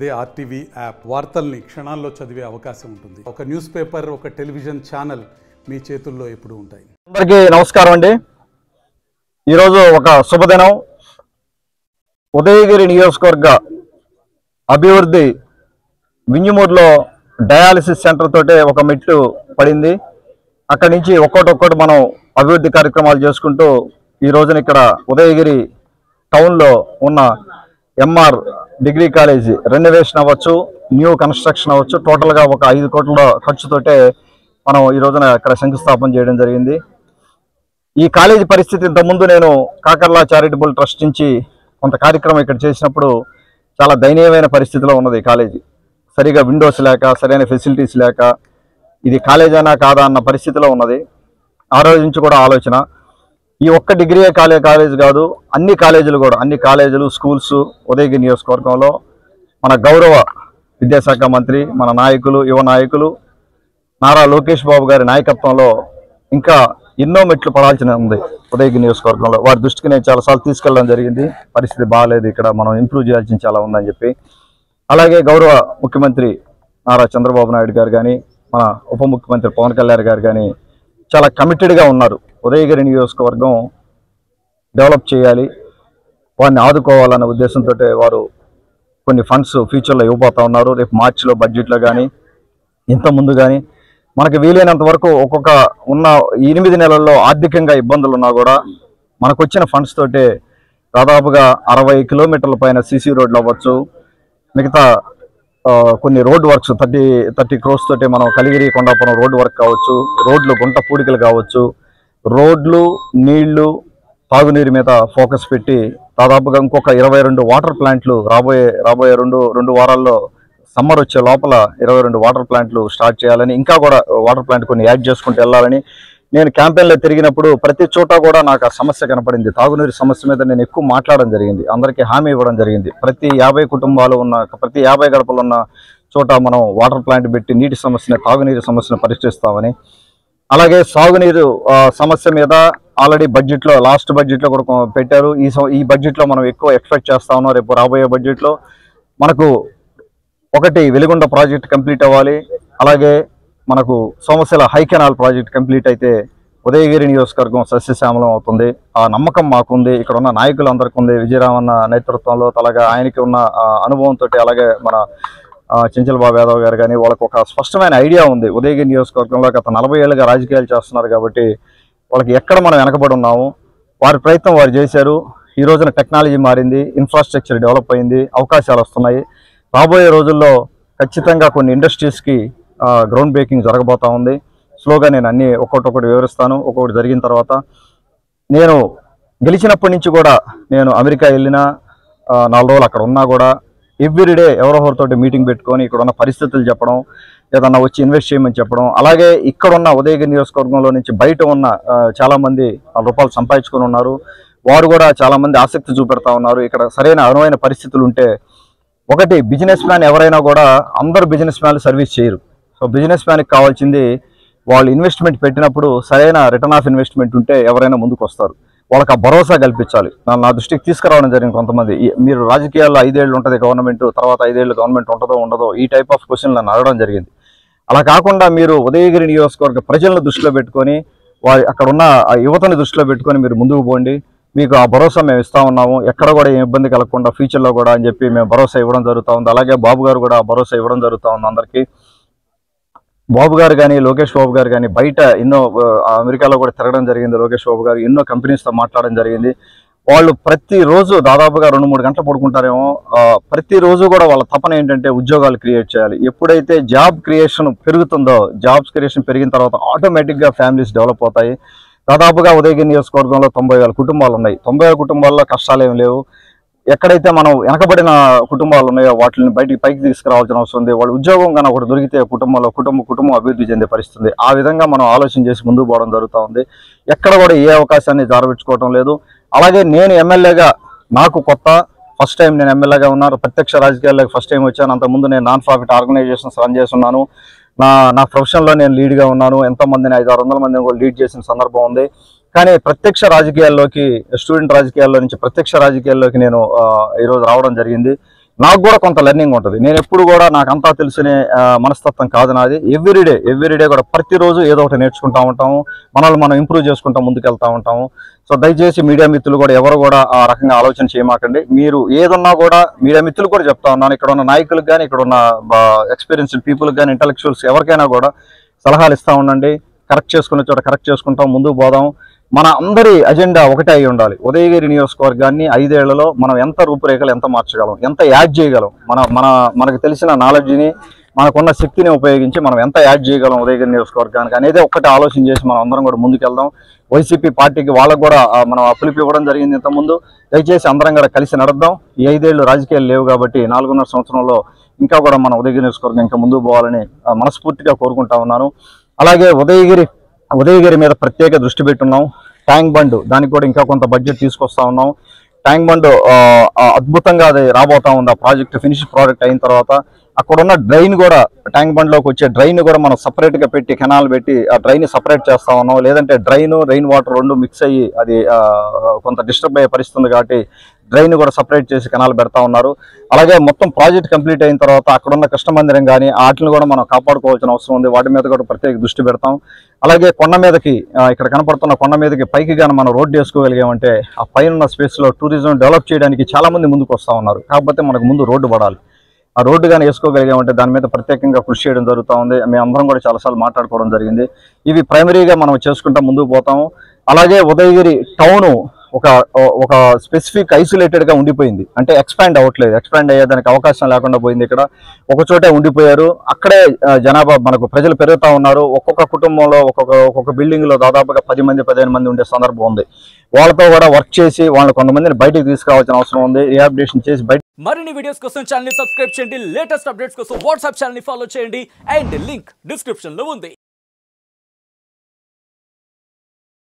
అదే RTV app వార్తల్ని క్షణాల్లో చదివే అవకాశం ఉంటుంది. ఒక న్యూస్ పేపర్, ఒక టెలివిజన్ ఛానల్ మీ చేతుల్లో ఎప్పుడూ ఉంటాయి. అందరికీ నమస్కారం అండి. ఈరోజు ఒక శుభదినం. ఉదయగిరి నియోజకవర్గ అభివృద్ధి వింజమూరులో డయాలసిస్ సెంటర్ తోటే ఒక మెట్టు పడింది. అక్కడి నుంచి ఒక్కొక్కటి మనం అభివృద్ధి కార్యక్రమాలు చేసుకుంటూ ఈ రోజున ఇక్కడ ఉదయగిరి టౌన్లో ఉన్న ఎంఆర్ డిగ్రీ కాలేజీ రెనోవేషన్ అవ్వచ్చు, న్యూ కన్స్ట్రక్షన్ అవ్వచ్చు, టోటల్గా ఒక 5 కోట్ల ఖర్చుతోటే మనం ఈ రోజున ఇక్కడ శంకుస్థాపన చేయడం జరిగింది. ఈ కాలేజీ పరిస్థితి ఇంతకుముందు నేను కాకర్లా చారిటబుల్ ట్రస్ట్ నుంచి కొంత కార్యక్రమం ఇక్కడ చేసినప్పుడు చాలా దయనీయమైన పరిస్థితిలో ఉన్నది. కాలేజీ సరిగా విండోస్ లేక, సరైన ఫెసిలిటీస్ లేక, ఇది కాలేజీనా కాదా అన్న పరిస్థితిలో ఉన్నది. ఆ రోజు నుంచి కూడా ఆలోచన, ఈ ఒక్క డిగ్రీ కాలేజ్ కాదు, అన్ని కాలేజీలు స్కూల్స్ ఉదయగిరి నియోజకవర్గంలో మన గౌరవ విద్యాశాఖ మంత్రి, మన నాయకులు, యువ నాయకులు నారా లోకేష్ బాబు గారి నాయకత్వంలో ఇంకా ఎన్నో మెట్లు పడాల్సిన ఉంది ఉదయగిరి నియోజకవర్గంలో. వారి దృష్టికి నేను చాలాసార్లు తీసుకెళ్ళడం జరిగింది. పరిస్థితి బాగాలేదు, ఇక్కడ మనం ఇంప్రూవ్ చేయాల్సిన చాలా ఉందని చెప్పి. అలాగే గౌరవ ముఖ్యమంత్రి నారా చంద్రబాబు నాయుడు గారు కానీ, మన ఉప ముఖ్యమంత్రి పవన్ కళ్యాణ్ గారు కానీ చాలా కమిటెడ్గా ఉన్నారు. ఉదయగిరి నియోజకవర్గం డెవలప్ చేయాలి, వారిని ఆదుకోవాలన్న ఉద్దేశంతో వారు కొన్ని ఫండ్స్ ఫ్యూచర్లో ఇవ్వబోతా ఉన్నారు. రేపు మార్చిలో బడ్జెట్లో కానీ ఇంతకుముందు కానీ మనకు వీలైనంత వరకు ఒక్కొక్క ఉన్న 8 నెలల్లో ఆర్థికంగా ఇబ్బందులు ఉన్నా కూడా మనకు వచ్చిన ఫండ్స్ తోటే దాదాపుగా 60 కిలోమీటర్ల పైన సీసీ రోడ్లు అవ్వచ్చు, మిగతా కొన్ని రోడ్ వర్క్స్ 30 క్రోర్స్ తోటి మనం కలిగిరి కొండాపురం రోడ్ వర్క్ కావచ్చు, రోడ్లు గుంట పూడికలు కావచ్చు, రోడ్లు, నీళ్లు, తాగునీరు మీద ఫోకస్ పెట్టి దాదాపుగా ఇంకొక 22 వాటర్ ప్లాంట్లు రాబోయే రెండు వారాల్లో సమ్మర్ వచ్చే లోపల 22 వాటర్ ప్లాంట్లు స్టార్ట్ చేయాలని, ఇంకా కూడా వాటర్ ప్లాంట్ కొన్ని యాడ్ చేసుకుంటూ వెళ్ళాలని నేను క్యాంపెయిన్లో తిరిగినప్పుడు ప్రతి చోట కూడా నాకు ఆ సమస్య కనపడింది. తాగునీరు సమస్య మీద నేను ఎక్కువ మాట్లాడడం జరిగింది, అందరికీ హామీ ఇవ్వడం జరిగింది. ప్రతి 50 కుటుంబాలు ఉన్న, ప్రతి 50 గడపలు ఉన్న చోట మనం వాటర్ ప్లాంట్ పెట్టి నీటి సమస్యని, తాగునీరు సమస్యను పరిష్కరిస్తామని. అలాగే సాగునీరు సమస్య మీద ఆల్రెడీ బడ్జెట్లో, లాస్ట్ బడ్జెట్లో కూడా పెట్టారు. ఈ బడ్జెట్లో మనం ఎక్కువ ఎక్స్పెక్ట్ చేస్తా ఉన్నాం. రేపు రాబోయే బడ్జెట్లో మనకు ఒకటి వెలిగొండ ప్రాజెక్ట్ కంప్లీట్ అవ్వాలి. అలాగే మనకు Somasila high canal project complete అయితే ఉదయగిరి నియోజకవర్గం సస్యశ్యామలం అవుతుంది. ఆ నమ్మకం మాకుంది, ఇక్కడ ఉన్న నాయకులందరికీ ఉంది. విజయరామన్న నేతృత్వంలో అలాగే ఆయనకి ఉన్న అనుభవంతో, అలాగే మన చెంచల్ బాబు యాదవ్ గారు కానీ వాళ్ళకు ఒక స్పష్టమైన ఐడియా ఉంది. ఉదయగిరి నియోజకవర్గంలో గత 40 ఏళ్ళుగా రాజకీయాలు చేస్తున్నారు కాబట్టి వాళ్ళకి ఎక్కడ మనం వెనకబడి ఉన్నాము. వారి ప్రయత్నం వారు చేశారు. ఈ రోజున టెక్నాలజీ మారింది, ఇన్ఫ్రాస్ట్రక్చర్ డెవలప్ అయింది, అవకాశాలు వస్తున్నాయి. రాబోయే రోజుల్లో ఖచ్చితంగా కొన్ని ఇండస్ట్రీస్కి గ్రౌండ్ బ్రేకింగ్ జరగబోతా ఉంది. స్లోగా నేను అన్నీ ఒక్కొక్కటి వివరిస్తాను. ఒక్కొక్కటి జరిగిన తర్వాత, నేను గెలిచినప్పటి నుంచి కూడా నేను అమెరికా వెళ్ళినా 4 రోజులు అక్కడ ఉన్నా కూడా ఎవ్రీడే ఎవరొకరితోటి మీటింగ్ పెట్టుకొని ఇక్కడ ఉన్న పరిస్థితులు చెప్పడం, ఏదన్నా వచ్చి ఇన్వెస్ట్ చేయమని చెప్పడం. అలాగే ఇక్కడున్న ఉదయగిరి నియోజకవర్గంలో నుంచి బయట ఉన్న చాలామంది రూపాయలు సంపాదించుకొని ఉన్నారు. వారు కూడా చాలామంది ఆసక్తి చూపెడతా ఉన్నారు. ఇక్కడ సరైన అనువైన పరిస్థితులు ఉంటే, ఒకటి బిజినెస్ మ్యాన్ ఎవరైనా కూడా, అందరూ బిజినెస్ మ్యాన్లు సర్వీస్ చేయరు. సో బిజినెస్ మ్యాన్కి కావాల్సింది వాళ్ళు ఇన్వెస్ట్మెంట్ పెట్టినప్పుడు సరైన రిటర్న్ ఆఫ్ ఇన్వెస్ట్మెంట్ ఉంటే ఎవరైనా ముందుకు వస్తారు. వాళ్ళకి ఆ భరోసా కల్పించాలి. నా దృష్టికి తీసుకురావడం జరిగింది. కొంతమంది మీరు రాజకీయాల్లో 5 ఏళ్ళు ఉంటుంది గవర్నమెంట్, తర్వాత 5 ఏళ్ళు గవర్నమెంట్ ఉంటుందో ఉండదో, ఈ టైప్ ఆఫ్ క్వశ్చన్లు నన్ను అడగడం జరిగింది. అలా కాకుండా మీరు ఉదయగిరి నియోజకవర్గ ప్రజలను దృష్టిలో పెట్టుకొని, అక్కడ ఉన్న యువతని దృష్టిలో పెట్టుకొని మీరు ముందుకు పోండి. మీకు ఆ భరోసా మేము ఇస్తా ఉన్నాము, ఎక్కడ కూడా ఏం ఇబ్బంది కలగకుండా ఫ్యూచర్లో కూడా అని చెప్పి మేము భరోసా ఇవ్వడం జరుగుతూ ఉంది. అలాగే బాబు గారు కూడా భరోసా ఇవ్వడం జరుగుతూ ఉంది అందరికీ. బాబు గారు కానీ, లోకేష్ బాబు గారు కానీ బయట ఎన్నో అమెరికాలో కూడా తిరగడం జరిగింది. లోకేష్ బాబు గారు ఎన్నో కంపెనీస్తో మాట్లాడడం జరిగింది. వాళ్ళు ప్రతిరోజు దాదాపుగా 2-3 గంటలు పడుకుంటారేమో. ప్రతిరోజు కూడా వాళ్ళ తపన ఏంటంటే ఉద్యోగాలు క్రియేట్ చేయాలి. ఎప్పుడైతే జాబ్ క్రియేషన్ పెరుగుతుందో, జాబ్స్ క్రియేషన్ పెరిగిన తర్వాత ఆటోమేటిక్గా ఫ్యామిలీస్ డెవలప్ అవుతాయి. దాదాపుగా ఉదయగిరి నియోజకవర్గంలో 90,000 కుటుంబాలు ఉన్నాయి. 90,000 కుటుంబాల్లో కష్టాలు ఏమి లేవు. ఎక్కడైతే మనం వెనకబడిన కుటుంబాలు ఉన్నాయో వాటిని పైకి తీసుకురావాల్సిన అవసరం ఉంది. వాళ్ళు ఉద్యోగం కానీ ఒకటి దొరికితే కుటుంబం అభివృద్ధి చెందే పరిస్థితి. ఆ విధంగా మనం ఆలోచన చేసి ముందుకు పోవడం జరుగుతూ ఉంది. ఎక్కడ కూడా ఏ అవకాశాన్ని జారవించుకోవడం లేదు. అలాగే నేను ఎమ్మెల్యేగా, నాకు కొత్త, ఫస్ట్ టైం నేను ఎమ్మెల్యేగా ఉన్నాను. ప్రత్యక్ష రాజకీయాల్లోకి ఫస్ట్ టైం వచ్చాను. అంతకుముందు నేను నాన్ ప్రాఫిట్ ఆర్గనైజేషన్స్ రన్ చేస్తున్నాను. నా ప్రొఫెషన్లో నేను లీడ్గా ఉన్నాను. ఎంతోమందిని 500-600 మందిని కూడా లీడ్ చేసిన సందర్భం ఉంది. కానీ ప్రత్యక్ష రాజకీయాల్లోకి, స్టూడెంట్ రాజకీయాల్లో నుంచి ప్రత్యక్ష రాజకీయాల్లోకి నేను ఈరోజు రావడం జరిగింది. నాకు కూడా కొంత లెర్నింగ్ ఉంటుంది. నేను ఎప్పుడు కూడా నాకు అంతా తెలుసునే మనస్తత్వం కాదు నాది. ఎవ్రీడే కూడా ప్రతిరోజు ఏదో ఒకటి నేర్చుకుంటూ ఉంటాము, మనల్ని మనం ఇంప్రూవ్ చేసుకుంటూ ముందుకెళ్తూ ఉంటాము. సో దయచేసి మీడియా మిత్రులు కూడా ఎవరు కూడా ఆ రకంగా ఆలోచన చేయమాకండి. మీరు ఏదన్నా కూడా మీడియా మిత్రులు కూడా చెప్తా ఉన్నాను, ఇక్కడ ఉన్న నాయకులకు కానీ, ఇక్కడ ఉన్న ఎక్స్పీరియన్స్డ్ పీపుల్కి కానీ, ఇంటలెక్చువల్స్ ఎవరికైనా కూడా సలహాలు ఇస్తూ ఉండండి. కరెక్ట్ చేసుకునే చోట కరెక్ట్ చేసుకుంటాం, ముందుకు పోదాం. మన అందరి అజెండా ఒకటే అయి ఉండాలి. ఉదయగిరి నియోజకవర్గాన్ని 5 ఏళ్లలో మనం ఎంత రూపురేఖలు ఎంత మార్చగలం, ఎంత యాడ్ చేయగలం, మనకు తెలిసిన నాలెడ్జ్ని, మనకున్న శక్తిని ఉపయోగించి మనం ఎంత యాడ్ చేయగలం ఉదయగిరి నియోజకవర్గానికి అనేది ఒకటి ఆలోచన చేసి మనం అందరం కూడా ముందుకెళ్దాం. వైసీపీ పార్టీకి వాళ్ళకు కూడా మనం పిలుపు ఇవ్వడం జరిగింది ఇంతకుముందు. దయచేసి అందరం కూడా కలిసి నడుద్దాం. ఈ 5 ఏళ్ళు రాజకీయాలు లేవు కాబట్టి 4.5 సంవత్సరంలో ఇంకా కూడా మన ఉదయగిరి నియోజకవర్గం ఇంకా ముందుకు పోవాలని మనస్ఫూర్తిగా కోరుకుంటా ఉన్నాను. అలాగే ఉదయగిరి మీద ప్రత్యేక దృష్టి పెట్టున్నాం. ట్యాంక్ బండ్ దానికి కూడా ఇంకా కొంత బడ్జెట్ తీసుకొస్తా ఉన్నాం. ట్యాంక్ బండ్ అద్భుతంగా అది రాబోతా ఉంది. ఆ ప్రాజెక్ట్ ఫినిష్ ప్రోడక్ట్ అయిన తర్వాత అక్కడ ఉన్న డ్రైన్ కూడా, ట్యాంక్ బండ్లోకి వచ్చే డ్రైన్ కూడా మనం సపరేట్గా పెట్టి, కెనాల్ పెట్టి ఆ డ్రైన్ సపరేట్ చేస్తా ఉన్నాం. లేదంటే రెయిన్ వాటర్ రెండు మిక్స్ అయ్యి అది కొంత డిస్టర్బ్ అయ్యే పరిస్థితి ఉంది కాబట్టి డ్రైన్ కూడా సపరేట్ చేసి కెనాల్ పెడతా ఉన్నారు. అలాగే మొత్తం ప్రాజెక్ట్ కంప్లీట్ అయిన తర్వాత అక్కడున్న కృష్ణ మందిరం కానీ వాటిని కూడా మనం కాపాడుకోవాల్సిన అవసరం ఉంది. వాటి మీద కూడా ప్రత్యేక దృష్టి పెడతాం. అలాగే కొండ మీదకి, ఇక్కడ కనపడుతున్న కొండ మీదకి పైకి కానీ మనం రోడ్డు వేసుకోగలిగామంటే ఆ పైన స్పేస్లో టూరిజం డెవలప్ చేయడానికి చాలామంది ముందుకు వస్తూ ఉన్నారు. కాకపోతే మనకు ముందు రోడ్డు పడాలి. ఆ రోడ్డు కానీ వేసుకోగలిగామంటే దాని మీద ప్రత్యేకంగా కృషి చేయడం జరుగుతూ ఉంది. మేమందరం కూడా చాలాసార్లు మాట్లాడుకోవడం జరిగింది. ఇవి ప్రైమరీగా మనం చేసుకుంటా ముందుకు పోతాము. అలాగే ఉదయగిరి టౌను ఒక స్పెసిఫిక్ ఐసోలేటెడ్గా ఉండిపోయింది. అంటే ఎక్స్పాండ్ అవ్వట్లేదు, ఎక్స్పాండ్ అయ్యేదానికి అవకాశం లేకుండా పోయింది. ఇక్కడ ఒక చోటే ఉండిపోయారు. అక్కడే జనాభా మనకు ప్రజలు పెరుగుతూ ఉన్నారు. ఒక్కొక్క కుటుంబంలో ఒక్కొక్క బిల్డింగ్లో దాదాపుగా 10-15 మంది ఉండే సందర్భం ఉంది. వాళ్ళతో కూడా వర్క్ చేసి వాళ్ళని కొంతమందిని బయటకు తీసుకురావాల్సిన అవసరం ఉంది. రిహాబిలిటేషన్ చేసి బయట మరిన్ని వీడియోస్ కోసం ఛానల్ ని సబ్స్క్రైబ్ చేయండి. లేటెస్ట్ అప్డేట్స్ కోసం వాట్సాప్ ఛానల్ ని ఫాలో చేయండి. అండ్ లింక్ డిస్క్రిప్షన్ లో ఉంది.